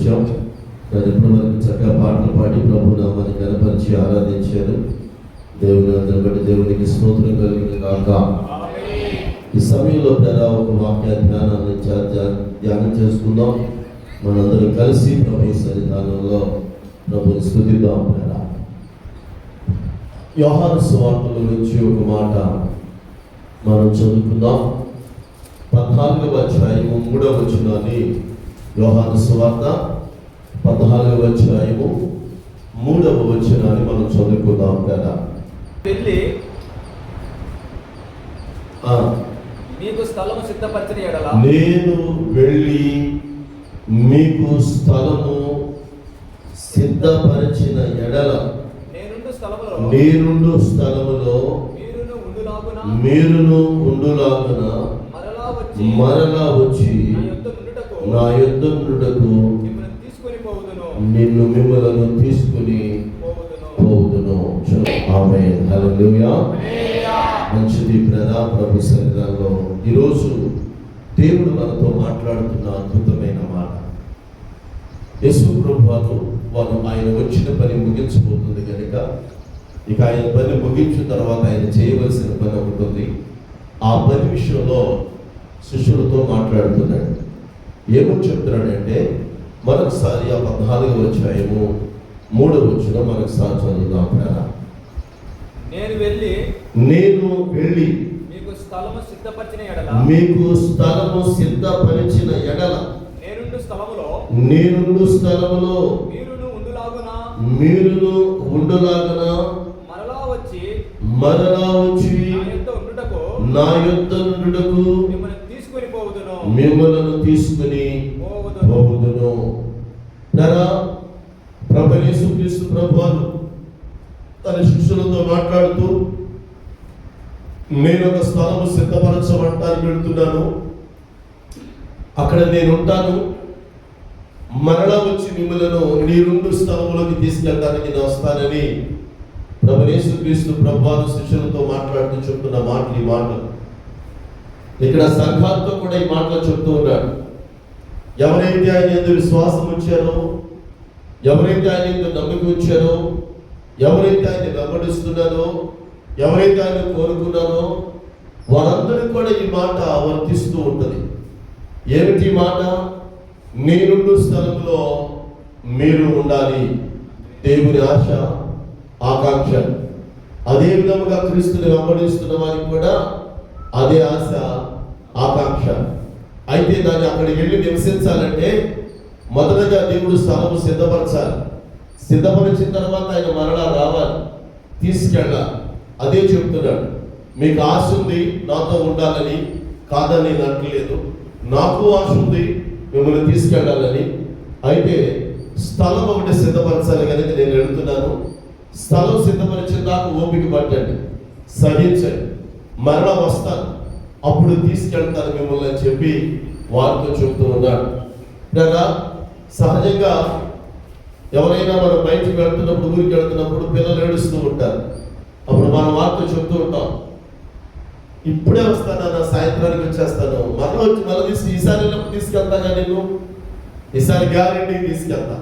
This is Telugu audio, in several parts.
వచ్చాం. దాని ఇప్పటివరకు చక్కగా పాటలు పాడి ప్రభు నామాన్ని కనపరిచి ఆరాధించారు. దేవుని అందరి బట్టి దేవునికి స్తోత్రం కలిగిన కాక. ఈ సమయంలో ప్రజా ఒక వాక్య ధ్యానం చేసుకుందాం. మనందరం కలిసి ప్రభు సన్నిధానంలో ప్రభుని స్తుతిద్దాం. ప్రజా యోహాను సువార్తల నుంచి ఒక మాట మనం చదువుకుందాం. 14వ అధ్యాయము 3వ వచనాన్ని, యోహాను సువార్త 14వ అధ్యాయము 3వ వచనాన్ని మనం చదువుకుందాం కదా. వెళ్ళి మీకు స్థలము సిద్ధపరిచిన ఎడల, నేను వెళ్ళి మీకు స్థలము సిద్ధపరిచిన ఎడల, నేనుండు స్థలములో మీరును ఉండులాగున మరలా వచ్చి నా యొద్ద నుండుటకు మిమ్మలను తీసుకుని పోవుదును. ఆమేన్. హల్లెలూయా. మంచిది ప్రజా ప్రభు సన్నిధానంలో ఈరోజు దేవుడు మనతో మాట్లాడుతున్న అద్భుతమైన మాట. యేసు ప్రభు వారు ఆయన వచ్చిన పని ముగించబోతుంది కనుక ఇక ఆయన పని ముగించిన తర్వాత ఆయన చేయవలసిన పని ఉంటుంది. ఆ పని విషయంలో శిష్యులతో మాట్లాడుతున్నాడు. ఏమని చెప్తున్నాడంటే, మరొకసారి ఆ 14వ అధ్యాయము 3వ వచనం మరొకసారి చదువుదాం. నేను వెళ్ళి మీకు స్థలము సిద్ధపరిచిన ఎడల, నేనుండు స్థలములో మీరును ఉండులాగున మరలా వచ్చి నా యొద్ద నుండుటకు మిమ్మలను తీసుకుని పోవుదును. ప్రభువు యేసుక్రీస్తు ప్రభువారు తన శిష్యులతో మాట్లాడుతూ, నేను ఒక స్థలము సిద్ధపరచమంటానికి వెళ్తున్నాను, అక్కడ నేను ఉంటాను, మరలా వచ్చి మిమ్మలను నీరుండు స్థలములోకి తీసుకెళ్ళడానికి నేను వస్తానని ప్రభువు యేసుక్రీస్తు ప్రభువారు శిష్యులతో మాట్లాడుతూ చెప్తున్న మాటలు ఈ మాటలు. ఇక్కడ సంఘాలతో కూడా ఈ మాటలు చెప్తూ ఉన్నాడు. ఎవరైతే ఆయన యందు విశ్వాసం ఉంచారో, ఎవరైతే ఆయన యందు నమ్మకం ఉంచారో, ఎవరైతే ఆయన వెంబడిస్తున్నారో, ఎవరైతే ఆయన కోరుకున్నారో వారందరికీ కూడా ఈ మాట వర్తిస్తూ ఉంటుంది. ఏమిటి మాట? నేనుండు స్థలంలో మీరు ఉండాలి. దేవుని ఆశ, ఆకాంక్ష. అదే విధముగా క్రీస్తుని వెంబడిస్తున్న వారికి కూడా అదే ఆశ, ఆకాంక్ష. అయితే దాన్ని అక్కడికి వెళ్ళి నివసించాలంటే మొదటగా దేవుడు స్థలము సిద్ధపరచాలి. సిద్ధపరిచిన తర్వాత ఆయన మరలా రావాలి, తీసుకెళ్ళాలి. అదే చెప్తున్నాడు. మీకు ఆశ ఉంది నాతో ఉండాలని, కాదని నేను అనట్లేదు. నాకు ఆశ ఉంది మిమ్మల్ని తీసుకెళ్ళాలని. అయితే స్థలం ఒకటి సిద్ధపరచాలి కనుక నేను వెళుతున్నాను. స్థలం సిద్ధపరిచిన దాకా ఓపిక పట్టండి, సహించండి, మరలా వస్తాను, అప్పుడు తీసుకెళ్తాను మిమ్మల్ని అని చెప్పి వారితో చెప్తూ ఉన్నాడు. కదా సహజంగా ఎవరైనా మనం బయటికి వెళ్తున్నప్పుడు, ఊరికి వెళ్తున్నప్పుడు పిల్లలు ఏడుస్తూ ఉంటారు. అప్పుడు మనం వారితో చెప్తూ ఉంటాం, ఇప్పుడే వస్తాను, నా సాయంత్రానికి వచ్చేస్తాను, మరలా వచ్చి మళ్ళీ ఈసారి వెళ్ళినప్పుడు తీసుకెళ్తాగా, నేను ఈసారి గ్యారెంటీ తీసుకెళ్తా,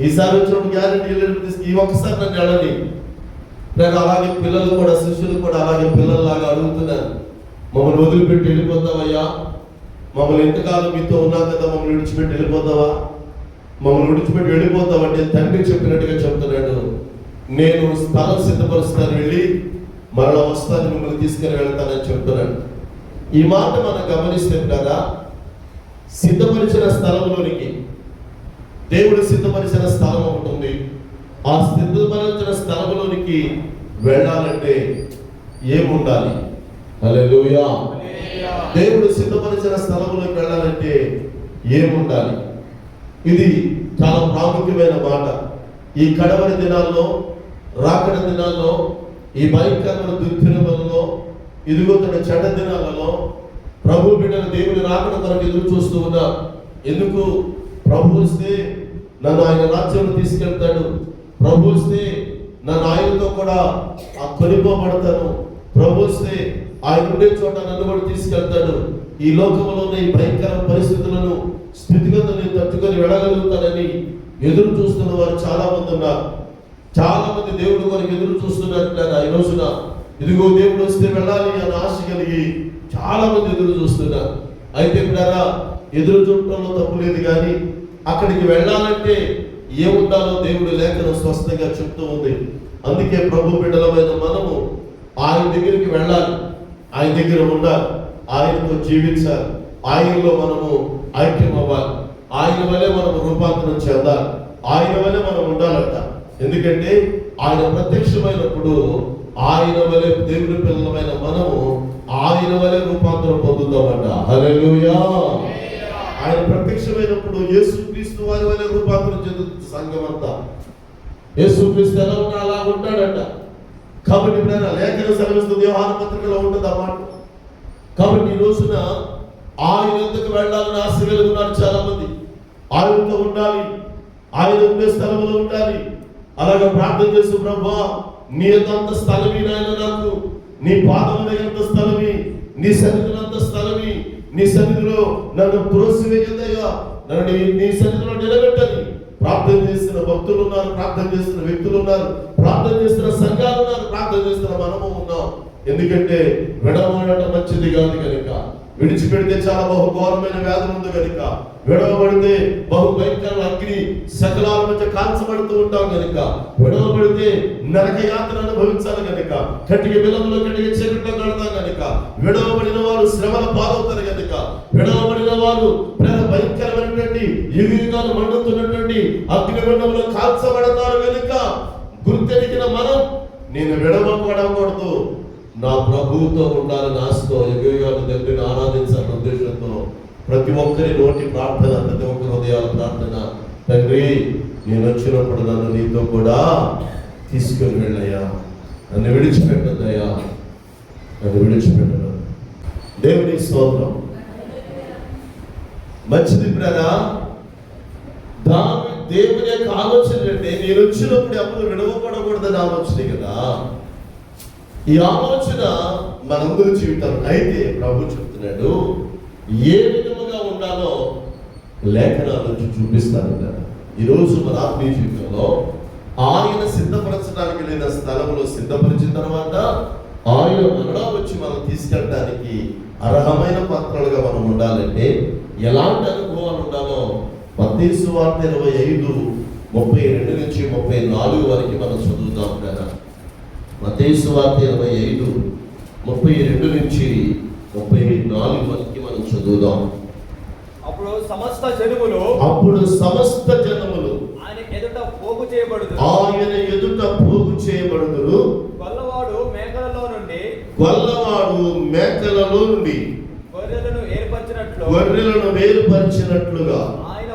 ఈసారి వచ్చినప్పుడు గ్యారెంటీ ఈ ఒక్కసారి నన్ను అడగని. నేను అలాగే పిల్లలు కూడా, శిష్యులు కూడా అలాగే పిల్లల్లాగా అడుగుతున్నాను, మమ్మల్ని వదిలిపెట్టి వెళ్ళిపోతావయ్యా, మమ్మల్ని ఎంతకాలం మీతో ఉన్నాం కదా, మమ్మల్ని విడిచిపెట్టి వెళ్ళిపోతావా, మమ్మల్ని విడిచిపెట్టి వెళ్ళిపోతావంటే తండ్రి చెప్పినట్టుగా చెప్తున్నాడు. నేను స్థలం సిద్ధపరుస్తాను, వెళ్ళి మరలా వస్తాను, మిమ్మల్ని తీసుకుని వెళ్తానని చెప్తున్నాడు. ఈ మాట మనం గమనిస్తే కదా, సిద్ధపరిచిన స్థలంలోనికి, దేవుడు సిద్ధపరిచిన స్థలం ఉంటుంది. ఆ సిద్ధపరిచిన స్థలంలోనికి వెళ్ళాలంటే ఏముండాలి? హల్లెలూయా. దేవుడు సిద్ధపరిచిన స్థలంలోకి వెళ్ళాలంటే ఏముండాలి? ఇది చాలా ప్రాముఖ్యమైన మాట. ఈ కడవరి దినాల్లో, రాకడ దినాల్లో, ఈ భయంకరమైన దుర్దినములలో, ఇదిగోతున్న చెడ్డ దినాలలో ప్రభు బిడ్డలు దేవుని రాకడ కొరకు ఎదురు చూస్తూ ఉన్నారు. ఎందుకు? ప్రభు వస్తే నన్ను ఆయన రాజ్యంలో తీసుకెళ్తాడు, ప్రభు వస్తే నన్ను ఆయనతో కూడా కొనిపోబడతాను, ప్రభు వస్తే ఆయన ఉండే చోట నన్ను కూడా తీసుకెళ్తాడు. ఈ లోకంలో ఉన్న ఈ భయంకర పరిస్థితులను స్థితిగతుల్ని తట్టుకొని వెళ్ళగలుగుతానని ఎదురు చూస్తున్న వారు చాలా మంది ఉన్నారు. చాలా మంది దేవుడు కొరకు ఎదురు చూస్తున్నారు. ఈ రోజున ఇదిగో దేవుడు వస్తే వెళ్ళాలి అని ఆశ కలిగి చాలా మంది ఎదురు చూస్తున్నారు. అయితే బిడ్డలారా, ఎదురు చూడటంలో తప్పు లేదు, కానీ అక్కడికి వెళ్ళాలంటే ఏముండాలో దేవుడు లేఖనం స్పష్టంగా చెప్తూ ఉంది. అందుకే ప్రభు బిడ్డలమైన మనము ఆయన దగ్గరికి వెళ్ళాలి, ఆయన దగ్గర ఉండాలి, ఆయనతో జీవించాలి, ఆయనలో మనము ఐక్యం అవ్వాలి, ఆయన వల్లే మనము రూపాంతరం చెందాలి, ఆయన వల్లే మనం ఉండాలంట. ఎందుకంటే ఆయన ప్రత్యక్షమైనప్పుడు ఆయన వలె దేవుని పిల్లలమైన మనము ఆయన వలె రూపాంతరం పొందుతామంట. హల్లెలూయా. ఆయన ప్రత్యక్షమైనప్పుడు యేసుక్రీస్తు వారి వలె రూపాంతరం చెందుతుంది సంఘం అంతా. యేసుక్రీస్తు ఎలా ఉన్నా అలా ఉంటాడంట. కాబట్టి లేఖన సెలవిస్తుంది, యోహాను పత్రికలో ఉంటుంది అన్నమాట. కాబట్టి ఈ రోజున ఆయన ఎందుకు వెళ్ళాలని ఆశ కలిగి ఉన్నారు చాలా మంది. ఆయనతో ఉండాలి, ఆయన ఉండే స్థలంలో ఉండాలి. అలాగే ప్రార్థన చేస్తూ, ప్రభువా నీ అంత స్థలమి నాయన, నాకు నీ పాదముల ఎంత స్థలమి, నీ సన్నిధిలో అంత స్థలమి, నీ సన్నిధిలో నన్ను త్రోసివేయద్దయ్యా, నన్ను నీ సన్నిధిలో నిలబెట్టని ప్రార్థన చేస్తున్న భక్తులు ఉన్నారు, ప్రార్థన చేస్తున్న వ్యక్తులు ఉన్నారు, ప్రార్థన చేస్తున్న సంఘాలు ఉన్నారు, ప్రార్థన చేస్తున్న మనము ఉన్నాం. ఎందుకంటే విడవబడటం మంచిది కాదు కనుక, విడిచిపెడితే చాలా బహు ఘోరమైన వ్యాధులు ఉంది కనుక, విడవబడితే బహు భయంకర అగ్ని శకలాల మధ్య కాల్చబడుతూ ఉంటాం కనుక, విడవబడితే నరక యాత్ర అనుభవించాలి కనుక, కటిక బిలంలో కటిక చీకట్లో కడతాం కనుక, విడవబడిన వారు శ్రమల పాలవుతారు కనుక, విడవబడిన వారు భయంకరమైనటువంటి యుగాలు మండుతున్నటువంటి అగ్నిగుండంలో కాల్చబడతారు కనుక, గుర్తెరిగిన మనం నేను విడవబడకూడదు, నా ప్రభువుతో ఉండాలని ఆశతో యుగాలు దగ్గర ఆరాధించాలన్న ఉద్దేశంతో ప్రతి ఒక్కరి నోటి ప్రార్థన, ప్రతి ఒక్కరి హృదయాల ప్రార్థన, తండ్రి నేను వచ్చినప్పుడు నన్ను నీతో కూడా తీసుకొని వెళ్ళయ్యా, నన్ను విడిచిపెట్టద్దయ్యా, నన్ను విడిచిపెట్టను. దేవుని స్తోత్రం. మంచిది బ్రదరా. దేవుని యొక్క ఆలోచన అంటే నేను వచ్చినప్పుడు అప్పుడు విడవబడకూడదని ఆలోచన కదా. ఈ ఆలోచన మనందరి జీవితం. అయితే ప్రభు చెప్తున్నాడు, ఏ విధముగా ఉండాలో లేఖనాల నుంచి చూపిస్తాను కదా. ఈరోజు మన ఆత్మీయ జీవితంలో ఆయన సిద్ధపరచడానికి లేని స్థలంలో సిద్ధపరిచిన తర్వాత ఆయన మనలో వచ్చి మనం తీసుకెళ్ళడానికి అర్హమైన పాత్రలుగా మనం ఉండాలంటే ఎలాంటి అనుభవాలు ఉండాలో మత్తయి సువార్త 25:32 నుంచి 34 వరకు మనం చదువుతాం కదా. మత్తయి సువార్త 25:32 నుంచి 34 వరకు మనం చదువుదాం. అప్పుడు సమస్త జనములు ఆయన ఎదుట పోగు చేయబడుదురు. గొల్లవాడు మేకలలో నుండి గొర్రెలను వేరుపరిచినట్లుగా ఆయన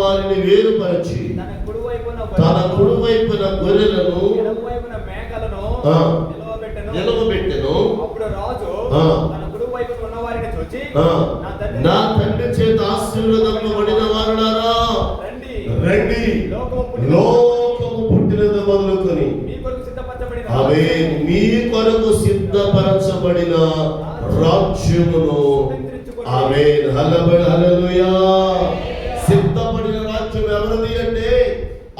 వారిని వేరుపరిచి తన కుడివైపున గొర్రెలను ఎడమవైపున మేకలను నిలవబెట్టెను. అప్పుడు రాజు తన కుడివైపున ఉన్న వారిని చూచి, నా తండ్రి చేత ఆశీర్వదింపబడిన వారులారా, రండి, లోకము పుట్టినది మొదలుకొని మీ కొరకు సిద్ధపరచబడిన రాజ్యమును హల్లెలూయా. సిద్ధపడిన రాజ్యం ఎవరిది అంటే,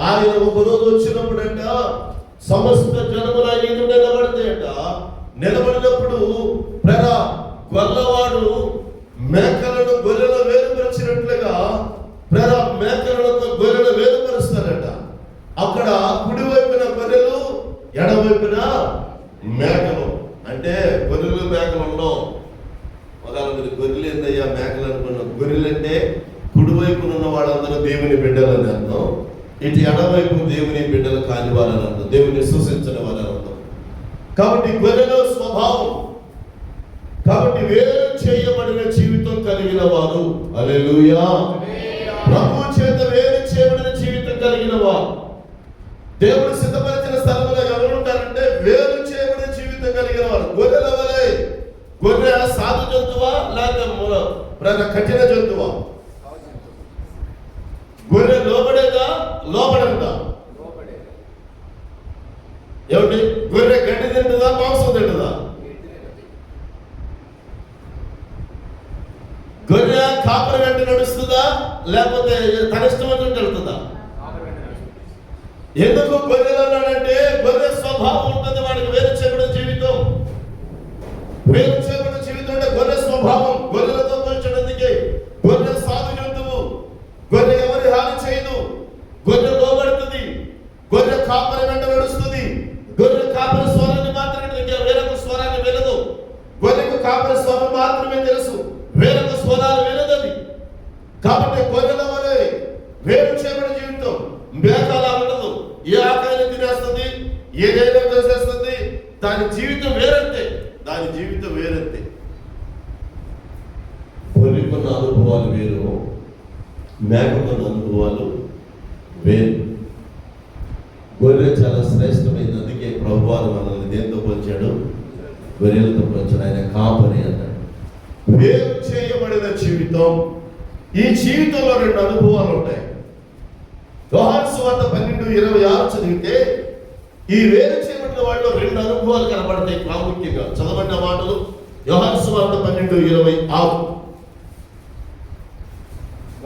ఆయన ఒకరోజు వచ్చినప్పుడంట సమస్త జనముల ఎదుట నిలబడతాయట. నిలబడినప్పుడు గొల్లవాడు మేకలను గొర్రెలు వేరుపరిచినట్లుగా మేకలను గొర్రెలు వేరుపరుస్తారట. అక్కడ కుడివైపున గొర్రెలు, ఎడవైపున మేకలు. అంటే గొర్రెలు మేకలలో మీరు గొర్రెలు ఏందయ్యా మేకలు అనుకున్నాం. గొర్రెలు అంటే కుడివైపున ఉన్న వాళ్ళందరూ దేవుని బిడ్డలని అర్థం, ఇటు ఎడవైపు దేవుని బిడ్డలు కాని వారని అర్థం, దేవుని విశ్వసించిన వారని అర్థం. కాబట్టి గొర్రెల స్వభావం, కాబట్టి వేరు చేయబడిన జీవితం కలిగిన వారు, హల్లెలూయా, ప్రభు చేత వేరు చేయబడిన జీవితం కలిగిన వారు. దేవుడు సిద్ధపరిచిన స్థలంలో ఎవరు ఉంటారంటే వేరు చేయబడిన జీవితం కలిగిన వారు. గొర్రెల వలె, గొర్రె సాధు జంతువా లేక కఠిన జంతువా? గొర్రె లోబడేదా లోబడదా? ఏమిటి? గొర్రె గడ్డి తింటుందా మాంసం తింటుందా? గొర్రె కాపరి వెంట నడుస్తుందా లేకపోతే తన ఇష్టం వచ్చినట్టు వెళ్తుందా? ఎందుకు గొర్రెలు అన్నాడంటే గొర్రె స్వభావం ఉంటుంది వాడికి. వేరు చేయబడిన జీవితం, వేరు చేయబడిన జీవితం అంటే గొర్రె స్వభావం. గొర్రెలతో పోల్చడానికి గొర్రె సాధు జంతువు. గొర్రె ఎవరి హాని చేయదు, గొర్రె లోబడుతుంది, గొర్రె కాపరి వెంట నడుస్తుంది. గొర్రె కాపరి స్వరాన్ని మాత్రమే, వేరొక స్వరాన్ని వినదు. గొర్రెకు కాపరి స్వరం మాత్రమే తెలుసు, వేరొక స్వరాలు వినదది. కాబట్టి గొర్రెల వలె వేరు చేయబడిన జీవితం. మేకలా ఉండదు, ఏ ఆకారాన్ని తినేస్తుంది, ఏదైనా చేసేస్తుంది. దాని జీవితం వేరంతే, దాని జీవితం వేరంతే. గొర్రెకున్న అనుభవాలు వేరు, మేకకున్న అనుభవాలు వేరు. గొర్రె చాలా శ్రేష్టమైనది. అందుకే ప్రభువారు మనల్ని దేంతో పోల్చాడు? గొర్రెలతో పోల్చాడు. ఆయన కాపరి అన్నాడు. వేరు చేయబడిన జీవితం. ఈ జీవితంలో రెండు అనుభవాలు ఉంటాయి. యోహాను సువార్త 12:26 చదివితే ఈ వేరు చేయబడిన వాళ్ళు రెండు అనుభవాలు కనబడతాయి ప్రాముఖ్యంగా. చదవబడిన మాటలు యోహాను సువార్త 12:26.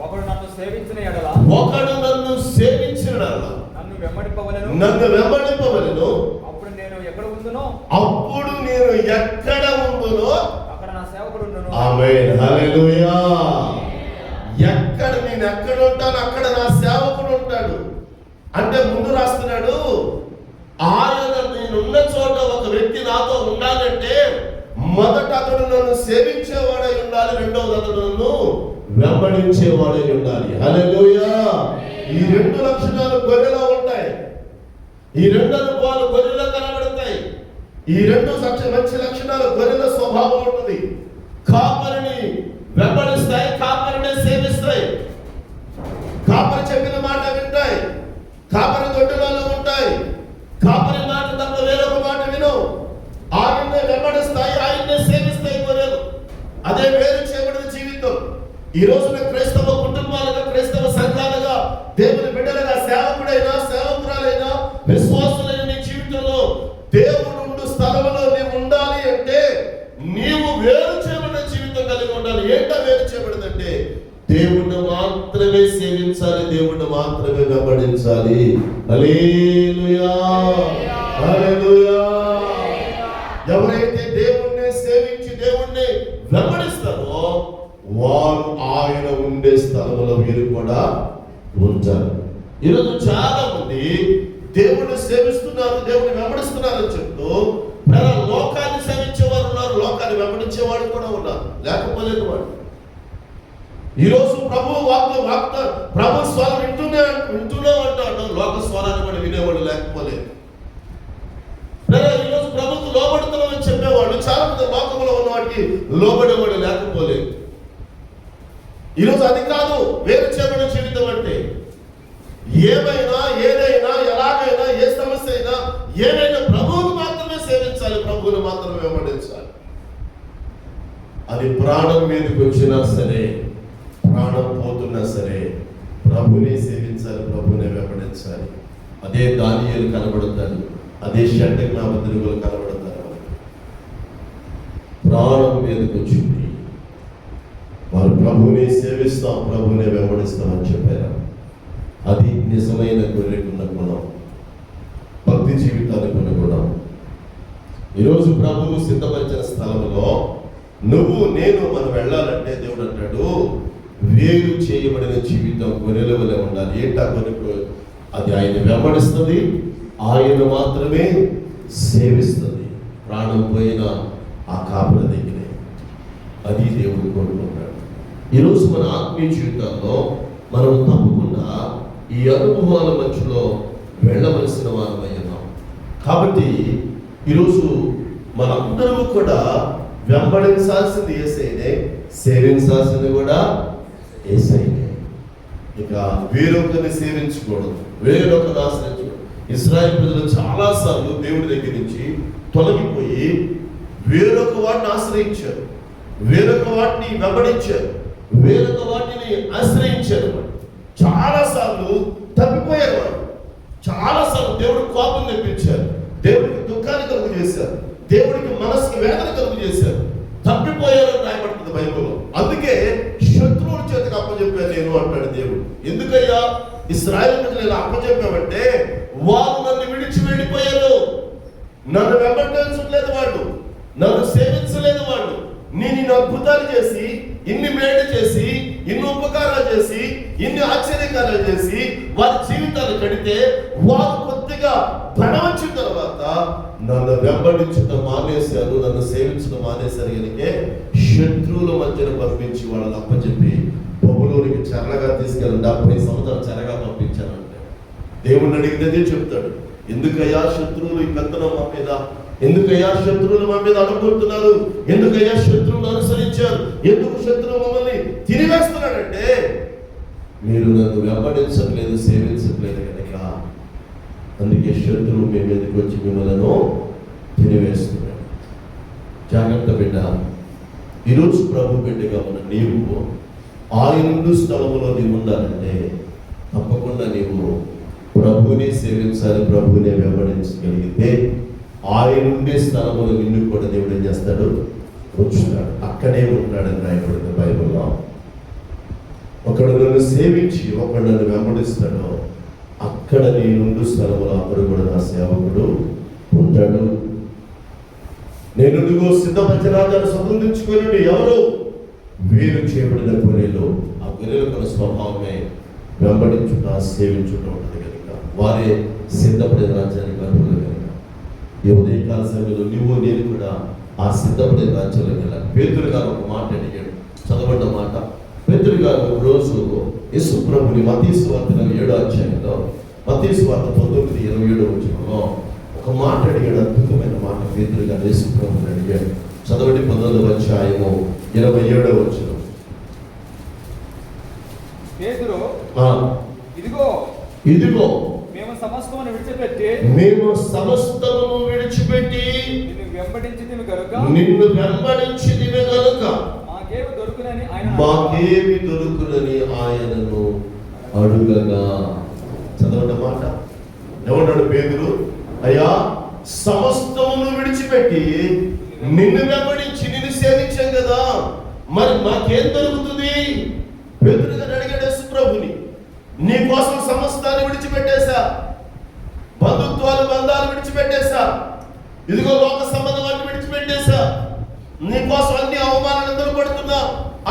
ఒకడు నన్ను సేవించిన ఎడల, ఒకడు నన్ను సేవించిన ఎడల నన్ను వెంబడింపవలెను, అప్పుడు నేను ఎక్కడ ఉందునో అక్కడ నా సేవకుడు ఉండును. ఆమేన్, హల్లెలూయా. ఎక్కడ నేను ఎక్కడ ఉంటాను అక్కడ నా సేవకుడు ఉంటాడు అంటే ముందు రాస్తున్నాడు. ఆయన నేనున్న చోట ఒక వ్యక్తి నాతో ఉండాలంటే మొదట అతడు నన్ను సేవించేవాడై ఉండాలి, రెండవది అతడు నన్ను వెంబడించేవాడై ఉండాలి. హల్లెలూయా. ఈ రెండు లక్షణాలు గొర్రెలో ఉంటాయి. ఈ రెండు అనుభవాలు గొర్రెలో కనబడతాయి. ఈ రెండు మంచి లక్షణాలు గొర్రెల స్వభావం ఉంటుంది. కాపరిని వెంబడిస్తాయి, కాపరిని సేవిస్తాయి. కాపరి చెప్పిన మాట వింటాయి, కాపరి దొడ్డిలో ఉంటాయి. కాపరి మాట తప్ప వేరొక మాట వినవు. ఆయన్నే వెంబడిస్తాయి, ఆయన్నే సేవిస్తాయి గొర్రెలు. అదే వేరు చేయబడిన జీవితం. ఈ రోజున క్రైస్తవ కుటుంబాలుగా, క్రైస్తవ సంఘాలుగా, దేవుని బిడ్డలుగా, సేవకుడైనా సేవకురాలైనా విశ్వాసులైన నీ జీవితంలో దేవుడు ఉండు స్థలంలో నీవు ఉండాలి అంటే నీవు వేరు చేయబడిన జీవితం కలిగి ఉండాలి. ఏంటో వేరు చేయబడిందంటే దేవుణ్ణి మాత్రమే సేవించాలి, దేవుణ్ణి మాత్రమే వెంబడించాలి. హల్లెలూయా, హల్లెలూయా. ఎవరైతే దేవుణ్ణి సేవించి దేవుణ్ణి వెంబడిస్తారో వారు ఆయన ఉండే స్థలంలో వీరు కూడా ఉంటారు. ఈరోజు చాలా మంది దేవుణ్ణి సేవిస్తున్నారు, దేవుణ్ణి వెంబడిస్తున్నారని చెప్తూ లోకాన్ని సేవించేవారు ఉన్నారు, లోకాన్ని వెంబడించేవాడు కూడా ఉన్నారు, లేకపోలేదు వాడు. ఈరోజు ప్రభు స్వరం వింటూనే అంటాడు, లోక స్వరాన్ని కూడా వినేవాడు లేకపోలేదు. ఈరోజు ప్రభుత్వం లోబడుతున్నామని చెప్పేవాడు చాలా మంది లోకంలో ఉన్న వాటికి లోబడేవాడు లేకపోలేదు. ఈరోజు అది కాదు వేరు చేయబడిన జీవితం అంటే. ఏమైనా ఏదైనా ఎలాగైనా ఏ సమస్య అయినా ఏదైనా ప్రభువుని మాత్రమే సేవించాలి, ప్రభువుని మాత్రమే వెంబడించాలి. అది ప్రాణం మీదకి వచ్చినా సరే, ప్రాణం పోతున్నా సరే ప్రభువుని సేవించాలి, ప్రభువుని వెంబడించాలి. అదే దానియేలు కనబడతాడు, అదే షడ్డజ్ఞాపతులు కనబడతారు. ప్రాణం మీదకి వచ్చింది, వారు ప్రభువుని సేవిస్తాం, ప్రభువుని వెంబడిస్తాం అని చెప్పారు. అది నిజమైన గొర్రెకున్న గుణం, భక్తి జీవితానికి ఉన్న గుణం. ఈరోజు ప్రభువు సిద్ధపరిచిన స్థలంలో నువ్వు నేను మనం వెళ్ళాలంటే దేవుడు అంటాడు వేరు చేయబడిన జీవితం గొర్రెల వలె ఉండాలి. ఏంటా గొర్రెకు? అది ఆయన వెంబడిస్తుంది, ఆయన మాత్రమే సేవిస్తుంది. ప్రాణం పోయిన ఆ కాపుల దగ్గరే. అది దేవుడు కోరుకుంటాడు. ఈరోజు మన ఆత్మీయ జీవితాల్లో మనం తప్పకుండా ఈ అనుభవాల మధ్యలో వెళ్ళవలసిన వారమై ఉన్నాం. కాబట్టి ఈరోజు మనందరూ కూడా వెంబడించాల్సింది యేసయ్యనే, సేవించాల్సింది కూడా యేసయ్యనే. ఇక వేరొకరిని సేవించకూడదు, వేరొకరిని ఆశ్రయించకూడదు. ఇశ్రాయేలు ప్రజలు చాలాసార్లు దేవుడి దగ్గర నుంచి తొలగిపోయి వేరొక వాటిని ఆశ్రయించారు, వేరొక వాటిని వెంబడించారు, వేరొక వాటిని ఆశ్రయించారు. చాలాసార్లు తప్పిపోయారు వాడు. చాలాసార్లు దేవుడు కోపం తెప్పించారు, దేవుడికి దుఃఖాన్ని కలుగు చేశారు, దేవుడికి మనసుకి వేదన కలుగు చేశారు. తప్పిపోయారని రాయబడుతుంది బైబిల్లో. అందుకే శత్రువు అంటాడు దేవుడు. ఎందుకయ్యా ఇశ్రాయేలు ప్రజలు ఇలా అప్పచెప్పామంటే వారు నన్ను విడిచి వెళ్ళిపోయారు. నన్ను వెంబడించలేదు వాళ్ళు, నన్ను సేవించలేదు వాళ్ళు. నేను ఇన్ని అద్భుతాలు చేసి, ఇన్ని మేలు చేసి, ఇన్ని ఉపకారాలు చేసి, ఇన్ని ఆశ్చర్యకారాలు చేసి వారి జీవితాలు కడితే వారు కొద్దిగా ధనం వచ్చిన తర్వాత నన్ను వెంబడించడం మానేశారు, నన్ను సేవించడం మానేశారు. కనుకే శత్రువుల మధ్యన పంపించి వాళ్ళని అప్పచెప్పి బబులోనికి చెరగా తీసుకెళ్ళి 70 సంవత్సరాలు చెరగా పంపించానంటే దేవుణ్ణి అడిగితే చెప్తాడు, ఎందుకయ్యా శత్రువులు ఈ పెత్తనం మా మీద, ఎందుకయ్యా శత్రువులు మా మీద అడుగుతున్నారు, ఎందుకయ్యా శత్రువులు అనుసరించారు, ఎందుకు శత్రువు మమ్మల్ని తినివేస్తున్నాడంటే మీరు నన్ను వెంబడించట్లేదు, సేవించట్లేదు కనుక అందుకే శత్రువు మీ మీదకి వచ్చి మిమ్మల్ని తినివేస్తున్నాడు. జాగ్రత్త బిడ్డ. ఈరోజు ప్రభు బిడ్డగా ఉన్న నీవు ఆయన స్థలములో నీవు ఉండాలంటే తప్పకుండా నీవు ప్రభువుని సేవించాలి, ప్రభువుని వెంబడించగలిగితే ఆయన ఉండే స్థలములో నిన్ను కూడా దేవుడు ఏం చేస్తాడు, ఉంచుతాడు. అక్కడే ఉంటాడని రాయబడింది బైబిల్లో. ఒకడు నన్ను సేవించి ఒకడు నన్ను వెంబడిస్తాడో అక్కడ నేనుండు స్థలములో అక్కడ కూడా నా సేవకుడు ఉంటాడు. నేను సిద్ధపరిచిన రాజాను స్వతంత్రించుకుని ఎవరు వేరు చేయబడిన గొర్రెలు. ఆ గొర్రెలు కొన్న స్వభావమే వెంబడించుట, సేవించుట ఉంటుంది కనుక వారే సిద్ధపడిన రాజ్యానికి అర్హులు కనుక ఈ ఉదయకాల సమయంలో నువ్వు నేను కూడా ఆ సిద్ధపడిన రాజ్యంలో వెళ్ళాలి. పేతురు గారు ఒక మాట అడిగాడు, చదవడ్డ మాట. పేతురు గారు ఒక రోజు యేసు ప్రభుని మత్తయి సువార్త 7వ అధ్యాయంలో, మత్తయి సువార్త 19:27 వచనంలో ఒక మాట అడిగాడు, అద్భుతమైన మాట. పేతురు గారు యేసు ప్రభుని అడిగాడు. చదవండి 19వ అధ్యాయము 27వ వచనం. పేతురు, ఇదిగో ఇదిగో మేము సమస్తమును విడిచిపెట్టి నిన్ను వెంబడించితిమి గనుక మాకేమి దొరుకునని ఆయనను అడుగగా. చదవండి మాట. ఏమన్నాడు పేతురు? అయ్యా సమస్తమును విడిచిపెట్టి నిన్ను వెంబడించి నిన్ను సేవించాం కదా, మరి మాకేం దొరుకుతుంది? పేతురు గారు అడిగాడు యేసు ప్రభుని, నీ కోసం సమస్తాన్ని విడిచిపెట్టేశా, బంధుత్వాలు బంధాలు విడిచిపెట్టేశా, ఇదిగో లోక సంబంధాన్ని విడిచిపెట్టేశా, నీ కోసం అన్ని అవమానాలు ఎదురుపడుతున్నా,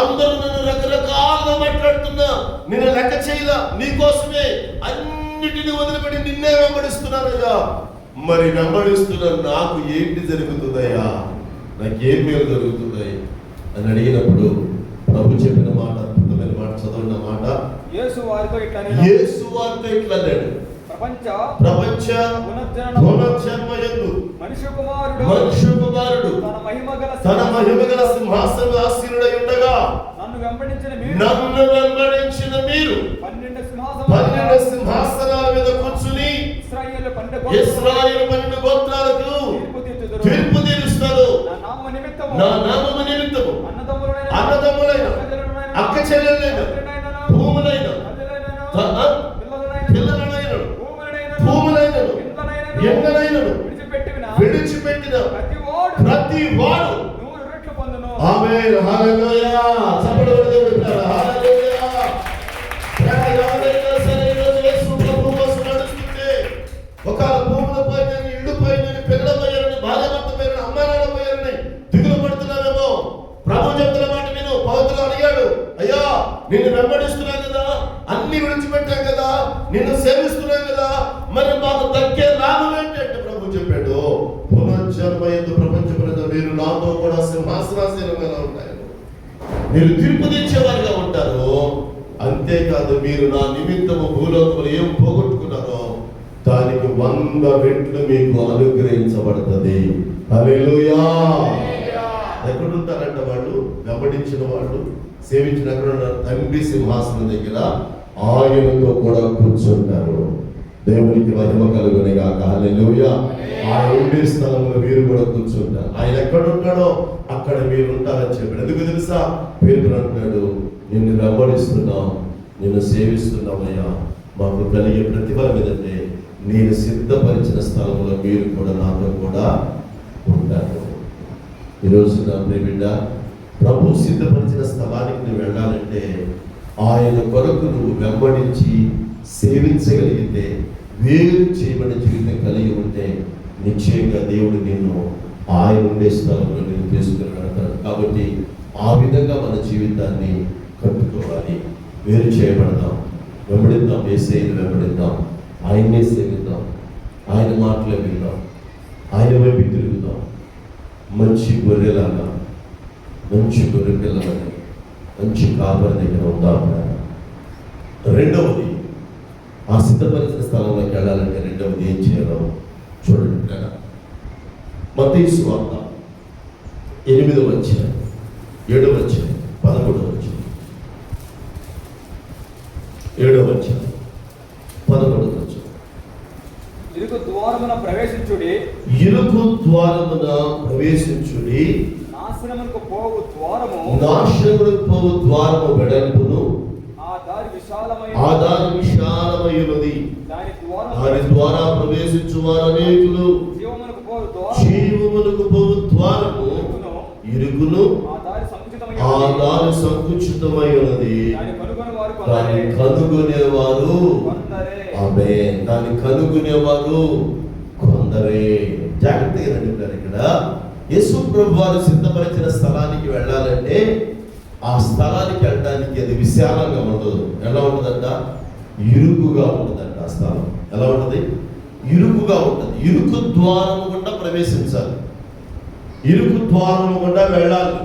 అందరూ నన్ను రకరకాలుగా మాట్లాడుతున్నా, నిన్ను లెక్క చేయలా, నీ కోసమే అన్నిటిని వదిలిపెట్టి నిన్నే వెంబడిస్తున్నానయ్యా. మరి వెంబడిస్తున్నా నాకు ఏంటి జరుగుతుందయ్యా, నాకేం మేలు జరుగుతున్నాయి అని అడిగినప్పుడు ప్రభు చెప్పిన మాట, అద్భుతమైన మాట. చదవన్న మాట. యేసు వారితో ఇట్లా అన్నాడు, ప్రపంచ పునర్జన్మయందు మనుష్య కుమారుడు తన మహిమగల సింహాసనాసీనుడై ఉండగా నన్ను వెంబడించిన మీరు 12 సింహాసనాల మీద కూర్చుని ఇశ్రాయేలు 12 గోత్రాలకు తీర్పు తీరుస్తారు. నా నామము నిమిత్తము అన్నదమ్ములైన అక్క చెల్లెలైన భూములైన భూములైన ఎండలైనను విడిచిపెట్టిన ప్రతి వాడు ఆమేన్. హల్లెలూయా. చప్పట్లు కొట్టి హల్లెలూయా. ఎవరైనా సరే ఈరోజు యేసు ప్రభు కోసం నడుస్తుంటే, ఒక భూముల పైన, ఇళ్ళు పైన, పిల్లల పైన, భార్య భర్త పైన, అమ్మ నాన్న పైన దిగులు పడుతున్నారేమో. ప్రభు చెప్తున్న మాట నేను పవిత్రులు అడిగాడు, అయ్యా నిన్ను వెంబడిస్తున్నాం కదా, అన్ని విడిచిపెట్టాం కదా, నిన్ను సేవిస్తున్నాం కదా, మరి మాకు దక్కే లాభం ఏంటంటే ప్రభు చెప్పాడు, పునర్జన్మయందు ప్రపంచ ప్రజలు మీరు నాతో కూడా సింహాసనాసీనంగా ఉంటారు, మీరు తీర్పు తెచ్చేవారుగా ఉంటారు. అంతేకాదు మీరు నా నిమిత్తము భూలోకములు ఏం పోగొట్టుకున్నారో దానికి 100 రెట్లు మీకు అనుగ్రహించబడుతుంది. హల్లెలూయా. ఎక్కడుంటారంట వాళ్ళు? వెంబడించిన వాళ్ళు, సేవించిన ఎక్కడ? తండ్రి సింహాసనం దగ్గర ఆయనతో కూడా కూర్చుంటారు. దేవునికి మహిమ కలుగునే గాక. హల్లెలూయా. ఆయన ఉండే స్థలంలో మీరు కూడా కూర్చుంటారు. ఆయన ఎక్కడ ఉంటాడో అక్కడ మీరు ఉంటారని చెప్పాడు. ఎందుకు తెలుసా? పేతురు అంటున్నాడు, నిన్ను వెంబడిస్తున్నాం, నిన్ను సేవిస్తున్నామయ్యా, మాకు కలిగే ప్రతిఫలం ఏదంటే నేను సిద్ధపరిచిన స్థలంలో మీరు కూడా నాతో కూడా ఉంటారు. ఈరోజు నా ప్రియ బిడ్డ, ప్రభు సిద్ధపరిచిన స్థలానికి నువ్వు వెళ్ళాలంటే ఆయన కొరకు నువ్వు వెంబడించి సేవించగలిగితే, వేరు చేయబడిన జీవితం కలిగి ఉంటే నిశ్చయంగా దేవుడు నిన్ను ఆయన ఉండే స్థలంలో నేను తీసుకుని వెళ్తాడు. కాబట్టి ఆ విధంగా మన జీవితాన్ని కట్టుకోవాలి. వేరు చేయబడదాం, వెంబడిద్దాం, యేసయ్యను వెంబడిద్దాం, ఆయన్నే సేవిద్దాం, ఆయన మాటలే విందాం, ఆయన వైపు తిరుగుదాం. మంచి గొర్రెలాగా, మంచి గొర్రె పిల్లలని, మంచి కాపరి దగ్గర ఉందాం. రెండవది, ఆ సిద్ధపరిచిన స్థలంలోకి వెళ్ళాలంటే రెండవది ఏం చేయాలో చూడండి. మత్తయి సువార్త 8వ అధ్యాయం 7వ అధ్యాయం 11వ అధ్యాయం 7వ అధ్యాయం 11వ అధ్యాయం. ఇరుకు ద్వారమున ప్రవేశించుడి, ఇరుకు ద్వారమున ప్రవేశించుడి, నాశనమునకు పోవు ద్వారము, నాశనమునకు పోవు ద్వారము వెడల్పును, ఆ దారి విశాలమైనది, దాని ద్వారా ప్రవేశించు వారు అనేకులు. జీవమునకు పోవు ద్వారము ఇరుకును, ఆ దారి సంకుచితమై ఉన్నది, దాన్ని కనుగొనేవారు దాన్ని కనుగొనేవారు కొందరే. జాగ్రత్తగా రండి. ఇక్కడ యేసు ప్రభు వారు సిద్ధపరిచిన స్థలానికి వెళ్ళాలంటే ఆ స్థలానికి వెళ్ళడానికి అది విశాలంగా ఉండదు. ఎలా ఉంటుందంట? ఇరుకుగా ఉంటుందంట. ఆ స్థలం ఎలా ఉంటుంది? ఇరుకుగా ఉంటుంది. ఇరుకు ద్వారం గుండా ప్రవేశించాలి, ఇరుకు ద్వారం గుండా వెళ్ళాలి.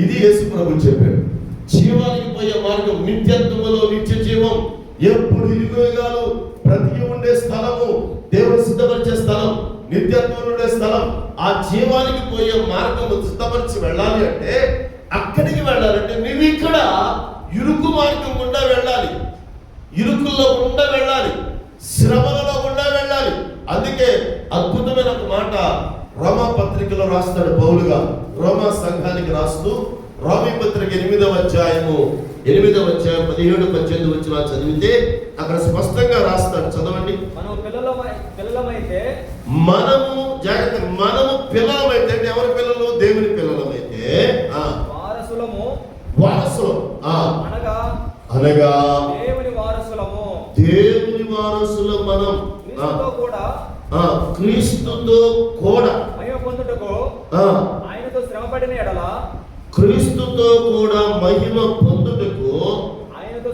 ఇది యేసు ప్రభు చెప్పాడు. జీవానికి పోయే మార్గం, నిత్యత్వములో నిత్య జీవం, ఎప్పుడు ఇరుకుగాలు బ్రతికి ఉండే స్థలము, దేవుడు సిద్ధపరిచే స్థలం, నిత్యత్వం ఉండే స్థలం. ఆ జీవానికి పోయే మార్గము సిద్ధపరిచి వెళ్ళాలి అంటే, అక్కడికి వెళ్ళాలంటే నువ్వు ఇక్కడ ఇరుకు మార్గం గుండా వెళ్ళాలి, ఇరుకుల్లో గుండా వెళ్ళాలి, శ్రమలలో గుండా వెళ్ళాలి. అందుకే అద్భుతమైన ఒక మాట రోమా పత్రికలో రాస్తాడు పౌలుగా. రోమా సంఘానికి రాస్తూ రోమీ పత్రిక 8వ అధ్యాయము 17-18 వచ్చిన చదివితే అక్కడ స్పష్టంగా రాస్తాడు. చదవండి. మనము పిల్లలమైతే, మనము జాగ్రత్త, మనము పిల్లలమైతే అంటే ఎవరి పిల్లలు? దేవుని పిల్లలమైతే వారసులము, అనగా దేవుని వారసులము, దేవుని వారసులు మనం క్రీస్తుతో కూడా మహిమ పొందుటకు ఆయనతో శ్రమపడిన ఎడల, క్రీస్తుతో కూడా మహిమ పొందుటకు ఆయనతో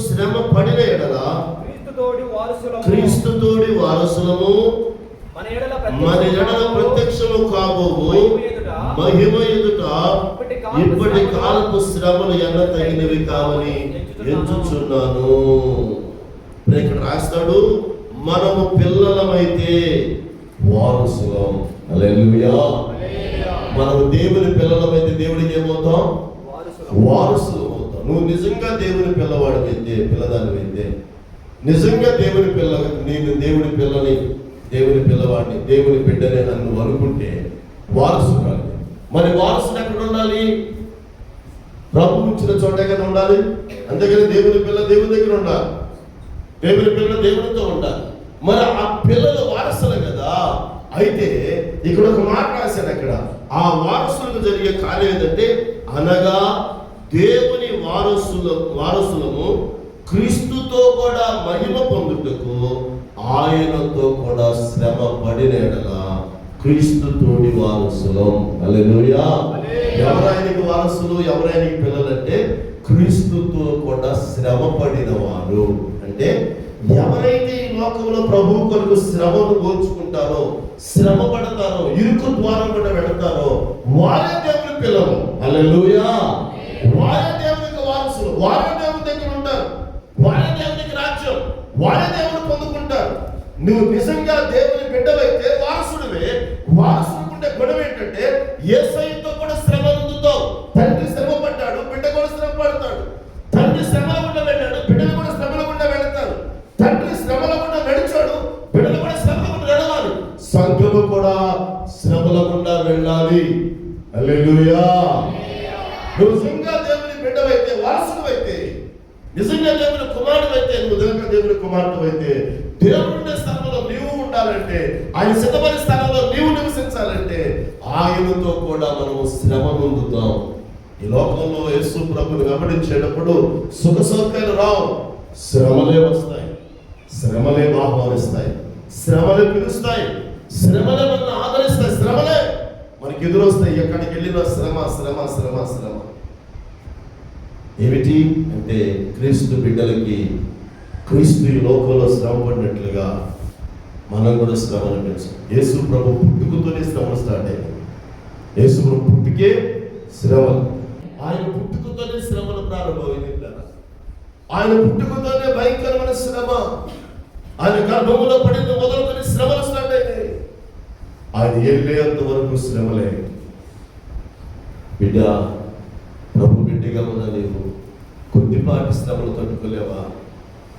శ్రమ పడిన ఎడల క్రీస్తుతోడి వారసులము మన ఎడల ప్రత్యక్షము కాబోవు మహిమ ఎదుట ఇప్పటి కాలపు శ్రమలు ఎన్న తగినవి కావని ఎంచుచున్నాను. ఇక్కడ రాస్తాడు, మనము పిల్లలమైతే వారసులం. హల్లెలూయా. మనము దేవుని పిల్లలమైతే దేవుడికి ఏమవుతాం? వారసులు అవుతాం. నువ్వు నిజంగా దేవుని పిల్లవాడివైతే, పిల్లదానివైతే, నిజంగా దేవుని పిల్ల, నేను దేవుని పిల్లని, దేవుని పిల్లవాడిని, దేవుని బిడ్డనే నన్ను అనుకుంటే వారసురాలి. మరి వారసుడు ఎక్కడ ఉండాలి? ప్రభు ఉంచిన చోటే కదా ఉండాలి. అందుకని దేవుని పిల్ల దేవుని దగ్గర ఉండాలి, దేవుని పిల్ల దేవునితో ఉండాలి. మరి ఆ పిల్లలు వారసులు కదా. అయితే ఇక్కడ ఒక మాట రాశాడు. అక్కడ ఆ వారసులకు జరిగే కార్యం ఏంటంటే, అనగా దేవుని వారసులము క్రీస్తుతో కూడా మహిమ పొందుటకు ఆయనతో కూడా శ్రమ పడిన ఎడల క్రీస్తుతోటి వారసులం. హల్లెలూయా. ఎవరైనా వారసులు, ఎవరైనా పిల్లలంటే క్రీస్తుతో కూడా శ్రమ పడిన వారు. అంటే ఎవరైతే ఈ లోకంలో ప్రభువు కొరకు శ్రమను కోర్చుకుంటారో, శ్రమ పడతారో, ఇరుకు ద్వారం కూడా వెళతారో వారే దేవుని పిల్లలు. హల్లెలూయా. వారే దేవునికి వారసులు, వారే దేవుని దగ్గర ఉంటారు, వారే దేవునికి రాజ్యం, వారే దేవుని పొందుకుంటారు. నువ్వు నిజంగా దేవుని బిడ్డవైతే వారసుడివే. వారసుడుకుంటే గొడవ ఏంటంటే, యేసయ్యతో కూడా శ్రమ పొందుతావు. తండ్రి శ్రమ పడ్డాడు, బిడ్డ కూడా శ్రమ పడతాడు. తండ్రి శ్రమల గుండా వెళ్ళాడు, బిడ్డలు కూడా శ్రమల గుండా వెళతారు. తండ్రి శ్రమల గుండా నడిచాడు, బిడ్డలు కూడా శ్రమల గుండా నడవాలి. సంఘము కూడా శ్రమల గుండా వెళ్ళాలి. హల్లెలూయా. నువ్వు నిజంగా దేవుని బిడ్డవైతే, వారసుడివైతే, నిజంగా దేవుని కుమారుడైతే, నువ్వు నిజంగా దేవుని కుమారుడైతే, దేవుని స్థానంలో నీవు ఉండాలంటే, ఆయన సిద్ధపరిచిన స్థానంలో నీవు నివసించాలంటే ఆయనతో కూడా మనము శ్రమ పొందుతాం. ఈ లోకంలో యేసు ప్రభుని వెంబడించేటప్పుడు సుఖ సౌకర్యాలు రావు, శ్రమలే వస్తాయి, శ్రమలే ఆహ్వానిస్తాయి, శ్రమలే పిలుస్తాయి, శ్రమలే మన ఆదరిస్తాయి, శ్రమలే మనకి ఎదురొస్తాయి. ఎక్కడికి వెళ్ళినా శ్రమ శ్రమ శ్రమ శ్రమ. ఏమిటి అంటే క్రీస్తు బిడ్డలకి క్రీస్తు ఈ లోకంలో శ్రమ పడినట్లుగా మనం కూడా శ్రమ అనిపించాం. యేసు ప్రభు పుట్టుకతోనే శ్రమలు స్టార్ట్ అయ్యాయి. యేసు ప్రభు పుట్టుకే శ్రమలు, ఆయన పుట్టుకతోనే శ్రమలు ప్రారంభమైంది. ఆయన పుట్టుకతోనే భయంకరమైన శ్రమ, ఆయన గర్భంలో పడిన మొదలుకొని శ్రమలు స్టార్ట్ అయినాయి. ఆయన వెళ్ళేంత వరకు శ్రమలే. బిడ్డ, ప్రభు బిడ్డగా ఉన్న నీవు కొద్దిపాటి శ్రమలు తట్టుకోలేవా?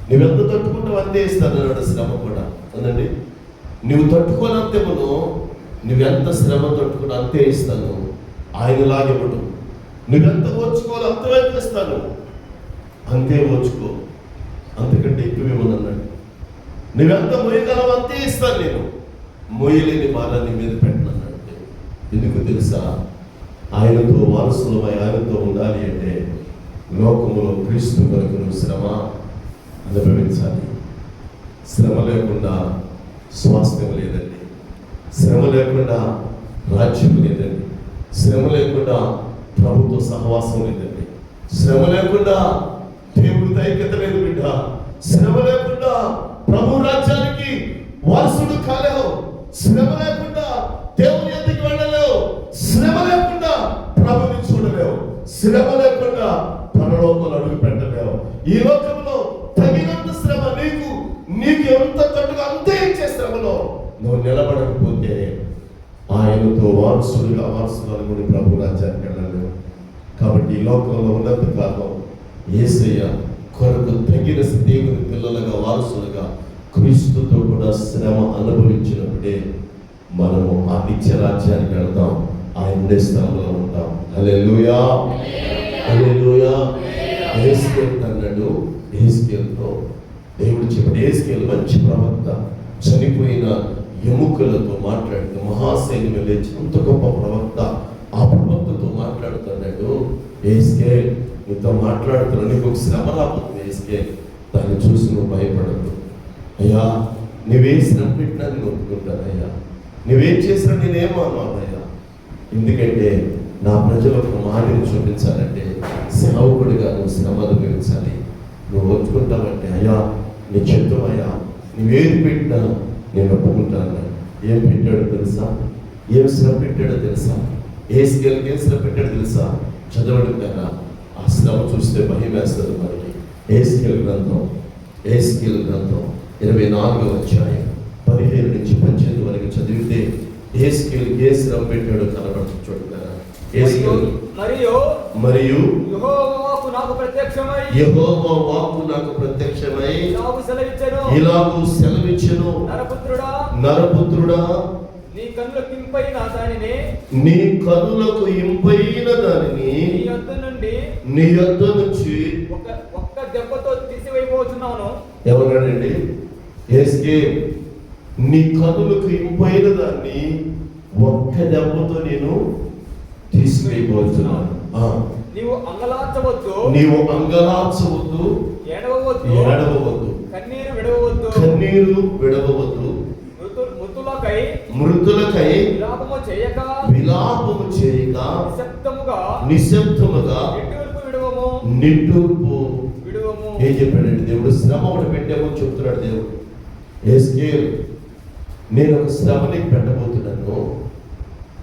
నువ్వెంత తట్టుకుంటావు అంతే ఇస్తాను అన్నాడు. శ్రమ కూడా అనండి, నువ్వు తట్టుకోనంతేమను, నువ్వెంత శ్రమ తట్టుకుని అంతే ఇస్తాను. ఆయనలాగెవడు, నువ్వెంత ఓర్చుకోవాలో అంతవరకు ఇస్తాను, అంతే ఓర్చుకో, అంతకంటే ఎక్కువేమన్నాడు. నువ్వెంత మోయగలవు అంతే ఇస్తాను నేను, మోయలేని భారాన్ని మీద పెట్టనన్నాడు. ఎందుకు తెలుసా? ఆయనతో వారసులమై ఆయనతో ఉండాలి అంటే లోకములో క్రీస్తు కొరకు నువ్వు శ్రమ అనుభవించాలి. శ్రమ లేకుండా స్వాస్థ్యం లేదండి, శ్రమ లేకుండా రాజ్యం లేదండి, శ్రమ లేకుండా ప్రభుత్వ సహవాసం లేదండి, శ్రమ లేకుండా దేవుడితో ఐక్యత లేదు బిడ్డ, శ్రమ లేకుండా ప్రభు రాజ్యానికి వారసుడు కాలేవు, శ్రమ లేకుండా దేవుని ఎద్దకు వెళ్ళలేవు, శ్రమ లేకుండా ప్రభుని చూడలేవు, శ్రమ లేకుండా పరలోకంలో అడుగు పెట్టలేవు. ఈ లోకంలో తగినంత శ్రమ నీకు ఎంత తట్టుగా అంతే ఇచ్చే శ్రమలో నువ్వు నిలబడకపోతే ఆయనతో వారసులుగా అనుకుని ప్రభు రాజ్యానికి వెళ్ళలేవు. కాబట్టి ఈ లోకంలో ఉన్నంత కాలం యేసయ్య కొరకు తగిన దేవుని పిల్లలుగా వారసులుగా క్రీస్తుతో కూడా శ్రమ అనుభవించినప్పుడే మనము ఆ నిత్య రాజ్యానికి వెళ్తాం, ఆయన స్థలంలో ఉంటాం. హల్లెలూయా, హల్లెలూయా. యెహెజ్కేలు అన్నాడు, యెహెజ్కేలుతో దేవుడు చెప్పాడు. యెహెజ్కేలు మంచి ప్రవక్త, చనిపోయిన ఎముకలతో మాట్లాడుతూ మహాసైన్యం లేచి అంత గొప్ప ప్రవక్త. ఆ ప్రవక్తతో మాట్లాడుతున్నాడు, యెహెజ్కేలు నీతో మాట్లాడుతున్నాడు, నీకు ఒక శ్రమ రాబోతుంది. యెహెజ్కేలు దాన్ని చూసి నువ్వు భయపడద్దు. అయ్యా, నువ్వే శ్రమ పెట్టినా నేను ఒప్పుకుంటానయ్యా, నువ్వేం చేసినా నేనేమన్నానయ్యా. ఎందుకంటే నా ప్రజలకు మాదిరిని చూపించాలంటే సేవకుడిగా నువ్వు శ్రమ అనుభవించాలి. నువ్వు ఒప్పుకుంటావంటే అయ్యా నీ చిత్తమయ్యా, నువ్వేది పెట్టినా నేను ఒప్పుకుంటాను. ఏం పెట్టాడో తెలుసా? ఏం శ్రమ పెట్టాడో తెలుసా? యెహెజ్కేలుకి ఏం శ్రమ పెట్టాడో తెలుసా? చదవడం కదా, ఆ శ్రమ చూస్తే భయం వేస్తుంది మనకి. యెహెజ్కేలు గ్రంథం 24వ అధ్యాయం 15 నుంచి 18 వరకు చదివితే యెహెజ్కేలుకి ఏ శ్రమ పెట్టాడో కనబడుతుంది. చూడగలరా? మరియు యెహోవా వాక్కు నాకు ప్రత్యక్షమై ఇలాగు సెలవిచ్చెను, నరపుత్రుడా, నీ కన్నులకు ఇంపైన దానిని నీ యొద్ద నుంచి ఒక్క దెబ్బతో తీసివేయబోతున్నాను. ఎవరండి? యెహెజ్కేలు, నీ కన్నులకు ఇంపైన దాన్ని ఒక్క దెబ్బతో నేను తీసివేయబోతున్నాను. నీవు అంగలార్చవద్దు, ఏడవవద్దు, కన్నీరు విడవవద్దు, మృతులకై విలాపము చేయక నిశ్శబ్దముగా నిట్టూర్పు విడువము. ఏం చెప్పాడండి దేవుడు? శ్రమ ఒకటి పెట్టామని చెప్తున్నాడు దేవుడు. యెహెజ్కేలు, నేను ఒక శ్రమ నీకు పెట్టబోతున్నాను,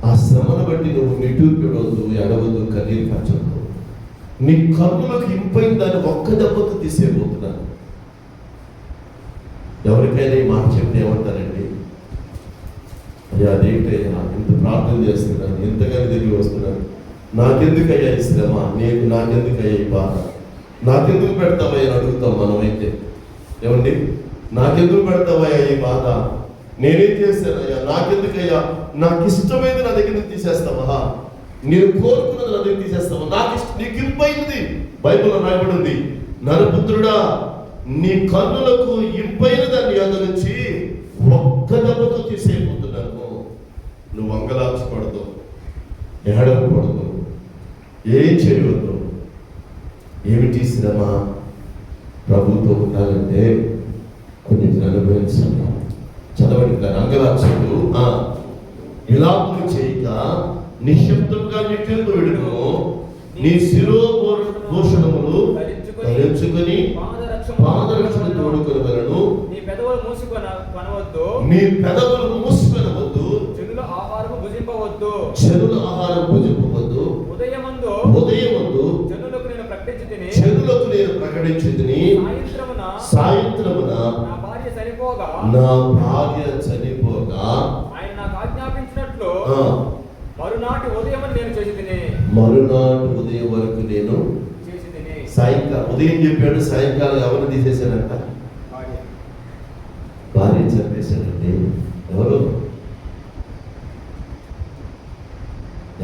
ఆ శ్రమను బట్టి నువ్వు నిట్టూర్పు విడవద్దు, ఎడవద్దు, కన్నీరు పరచవద్దు. నీ కన్నులకు ఇంపైన దాన్ని ఒక్క దెబ్బతో తీసేయబోతున్నాను. ఎవరికైనా ఈ మాట చెప్తే ఏమంటారండి? అయ్యా అదేంటయ్యా, ఇంత ప్రార్థన చేస్తున్నాను, ఎంతగానో తిరిగి వస్తున్నాను, నాకెందుకయ్యా ఈ శ్రమ, నాకెందుకయ్యా ఈ బాధ, నాకెందుకు పెడతావయ్యా అని అడుగుతాం మనమైతే. ఏమండి, నాకెందుకు పెడతావయ్యా ఈ బాధ, నేనేం చేశానయ్యా, నాకెందుకయ్యా, నాకు ఇష్టమైంది నా దగ్గర నుంచి తీసేస్తావా, నేను కోరుకున్నది నా దగ్గర తీసేస్తావా, నీకు ఇంపైనది బైబిల్లో రాయబడి ఉంది, నరపుత్రుడా, నీ కన్నులకు ఇంపైన దాన్ని యొద్ద నుంచి ఒక్క దెబ్బతో తీసేయబోతున్నాను. నువ్వు అంగలార్చకూడదు, ఏడవకూడదు, ఏం చేయవద్దు. ఏమిటి శ్రమ? ప్రభుతో ఉండాలంటే కొన్నిటిని అనుభవించాలి. చదవండి దాని అంగలాక్షలు. విలాపము చేయక నిశ్శబ్దంగా నిత్యంతో విడుము, నీ శిరోభూషణములు ధరించుకొని పాదరక్షణ తోడుకొనవలెను. నీ పెదవులు మూసుకొనవద్దు, నీ పెదవులు మూసుకొనవద్దు, జనుల ఆహారము భుజింపవద్దు, జనుల ఆహారం భుజింపవద్దు. ఉదయమందు జనులకు నేను ప్రకటించుదుని, సాయంత్రమున నా భార్య చనిపోగా ఆయన నాకు ఆజ్ఞాపించినట్లు మరునాటి ఉదయం నేను చేసిదిని. మరునాటి ఉదయం వరకు నేను చేసిదిని. సాయంకాలం ఉదయం చెప్పాడు, సాయంకాలం ఎవరు తీసేశాడంట? భార్య చంపేశాడండి.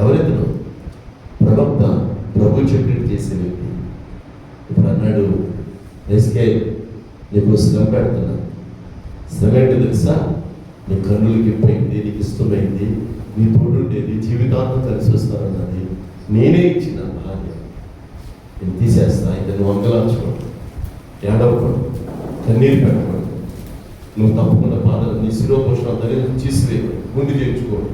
ఎవరెతను? ప్రవక్త, ప్రభు చెప్పినట్టు చేసే వ్యక్తి. ఇప్పుడు అన్నాడు, ఎస్కే నీకు శ్రమ పెడుతున్నా. శ్రమ ఏంటి తెలుసా? నీ కన్నులకి ఇప్పయింది, నీకు ఇష్టమైంది, నీ తోడుండేది, జీవితాంతం కలిసి వస్తానన్నది నేనే ఇచ్చిన భార్య. నేను తీసేస్తా. ఇంకా నువ్వు అంగలార్చుకోడు, ఏడవకూడదు, కన్నీరు పెట్టకూడదు. నువ్వు తప్పకుండా బాధలు నీ శిరోపోషణ అందరినీ తీసివేయవు, గుండి చేయించుకోడు,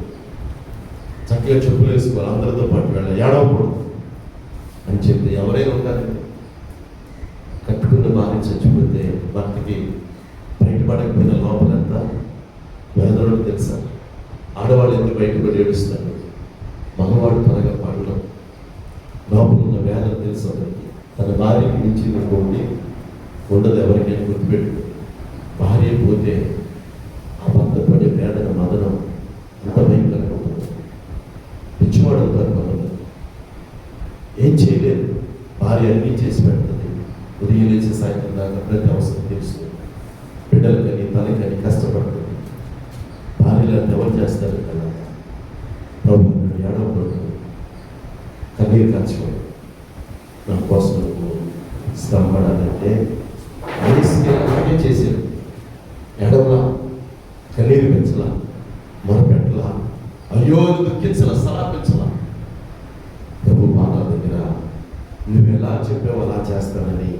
చక్కగా చెప్పులు వేసుకోవాలి, అందరితో పాటు వెళ్ళాలి, ఏడవకూడదు అని చెప్పి ఎవరైనా ఉంటారండి. కట్టుకున్న భార్య చచ్చిపోతే భర్తకి బయటపడకపోయిన లోపలంతా వేదనలు తెలుసా? ఆడవాళ్ళు ఎందుకు బయటపడి ఏడుస్తారు? మగవాడు త్వరగా పడడం. లోపల ఉన్న వేదన తెలుసు అందరికి. తన భార్యకి మించి ఉండదు ఎవరికైనా గుర్తుపెట్టు. భార్య పోతే ఆ భర్త పడే వేదన మదనం అంత భయంకరంగా ఉంటుంది. పిచ్చివాడు అవుతారు కొంతమంది. ఏం చేయలేదు, భార్య అన్నీ చేసి పెడుతుంది. ఉదయం లేచి సాయంత్రం దాకా ప్రతి అవసరం తెలుసు. బిడ్డలకని తనకని కష్టపడుతుంది. భార్యలు ఎవరు చేస్తారు కదా? ప్రభు ఏడవకూడదు, కన్నీరు కాచుకోడు. నా కోసం నువ్వు శ్రమ పడాలంటే అలాగే చేశారు. ఎడవలా, కన్నీరు పెంచలా, మొరపెట్టలా, అయ్యో దుఃఖించలా, సలాపించలా. ప్రభు పాదాల దగ్గర నువ్వు ఎలా చెప్పావు అలా చేస్తానని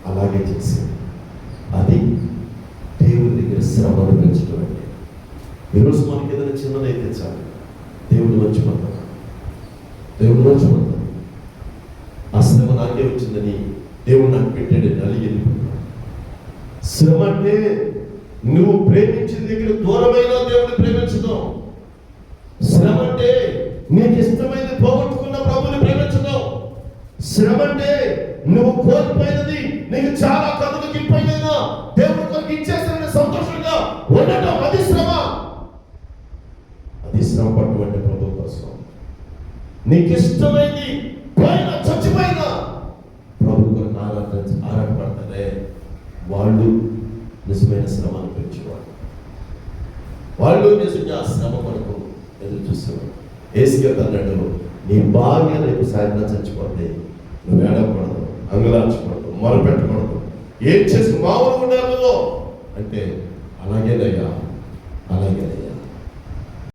అలాగే చేసింది. అది దేవుడి దగ్గర శ్రమను పెంచడం అంటే. ఈరోజు మనకి ఏదైనా చిన్నదైతే చాలు, దేవుడు మర్చిపోతాం, దేవుడు మర్చిపోతాం. ఆ శ్రమ నాకే వచ్చిందని దేవుడు నాకు పెట్టాడు అలిగి వెళ్ళిపోతాం. శ్రమ అంటే నువ్వు ప్రేమించిన దగ్గర దూరమైన దేవుడిని ప్రేమించడం. శ్రమ అంటే నీకు ఇష్టమైనది పోగొట్టుకున్న ప్రభుని ప్రేమించడం. శ్రమ అంటే నువ్వు కోల్పోయినది నీకు చాలా కథలకు ఇప్పైనా దేవుడి కొరకు ఇచ్చేసిన సంతోషంగా ఉండటం, అది శ్రమ. అది శ్రమ పట్టుబట్టే ప్రభు కోసం. నీకు ఇష్టమైంది పైన చచ్చిపోయినా ప్రభు కొరకు ఆరాటపడతారే, వాళ్ళు నిజమైన శ్రమ అనిపించేవాళ్ళు. వాళ్ళు నిజంగా శ్రమ కొరకు ఎదురు చూసేవాడు. ఏసుగారు అన్నాడు, నీ భార్య రేపు సాయంత్రం చచ్చిపోతే నువ్వు ఏడవకూడదు, అంగలార్చకూడదు, మొరపెట్టకూడదు, ఏం చేసి మామూలుగా ఉండాలి అంటే అలాగేనయ్యా, అలాగేనయ్యా.